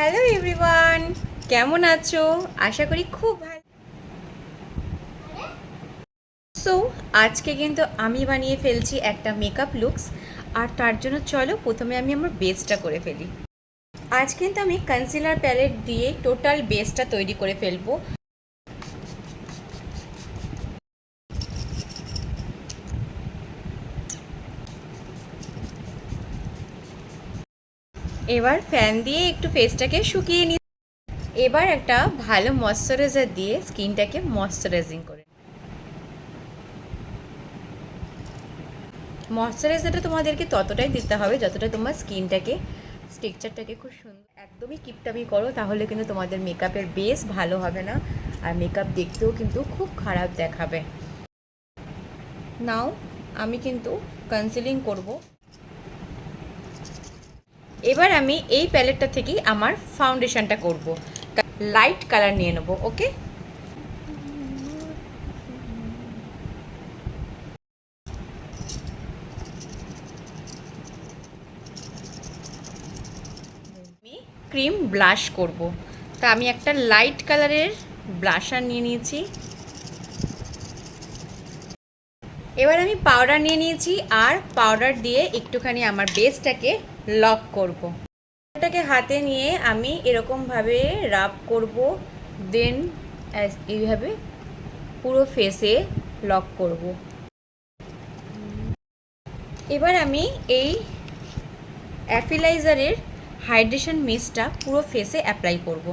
Hello everyone, কেমন আছো? আশা করি খুব ভালো। সো আজকে কিন্তু আমি বানিয়ে ফেলছি একটা মেকআপ লুকস। আর তার জন্য চলো প্রথমে আমি আমার বেসটা করে ফেলি। আজ কিন্তু আমি কনসিলার প্যালেট দিয়ে টোটাল বেসটা তৈরি করে ফেলবো। এবার ফ্যান দিয়ে একটু ফেসটাকে শুকিয়ে নিই। এবার একটা ভালো ময়শ্চারাইজার দিয়ে স্কিনটাকে ময়শ্চারাইজিং করে। ময়শ্চারাইজারটা তোমাদেরকে ততটাই দিতে হবে যতটা তোমার স্কিনটাকে স্ট্রাকচারটাকে খুব সুন্দর। একদমই কিপটামি করো তাহলে কিন্তু তোমাদের মেকআপের বেস ভালো হবে না, আর মেকআপ দেখতেও কিন্তু খুব খারাপ দেখাবে। নাও আমি কিন্তু কনসিলিং করব। এবার আমি এই প্যালেটটা থেকেই আমার ফাউন্ডেশনটা করব। লাইট কালার নিয়ে নেবো। ওকে, আমি ক্রিম ব্লাশ করব। তা আমি একটা লাইট কালারের ব্লাশার নিয়ে নিয়েছি। এবার আমি পাউডার নিয়ে নিয়েছি আর পাউডার দিয়ে একটুখানি আমার বেসটাকে লক করব। এটাকে হাতে নিয়ে আমি এরকমভাবে রাব করব, দেন এইভাবে পুরো ফেসে লক করব। এবার আমি এই অ্যাপিলাইজারের হাইড্রেশন মিস্টটা পুরো ফেসে অ্যাপ্লাই করব।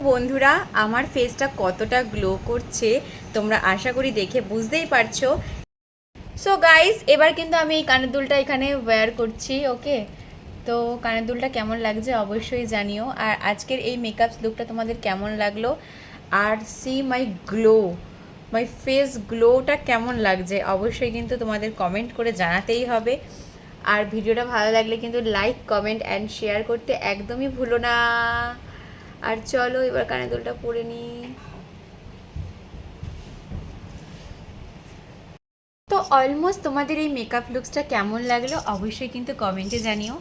বন্ধুরা, আমার ফেসটা কতটা গ্লো করছে তোমরা আশা করি দেখে বুঝতেই পারছো। সো গাইস, এবার কিন্তু আমি এই কানের দুলটা এখানে ওয়্যার করছি। ওকে, তো কানের দুলটা কেমন লাগছে অবশ্যই জানিও। আর আজকের এই মেকআপ লুকটা তোমাদের কেমন লাগলো, আর see my glow, my face গ্লোটা কেমন লাগছে অবশ্যই কিন্তু তোমাদের কমেন্ট করে জানাতেই হবে। আর ভিডিওটা ভালো লাগলে কিন্তু লাইক, কমেন্ট অ্যান্ড শেয়ার করতে একদমই ভুলো না। আর চলো এবার কানের দুলটা পরে নিই। তো অলমোস্ট তোমাদের এই মেকআপ লুকসটা কেমন লাগলো অবশ্যই কিন্তু কমেন্টে জানিও।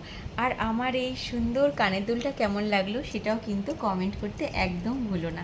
আর আমার এই সুন্দর কানের দুলটা কেমন লাগলো সেটাও কিন্তু কমেন্ট করতে একদম ভুলো না।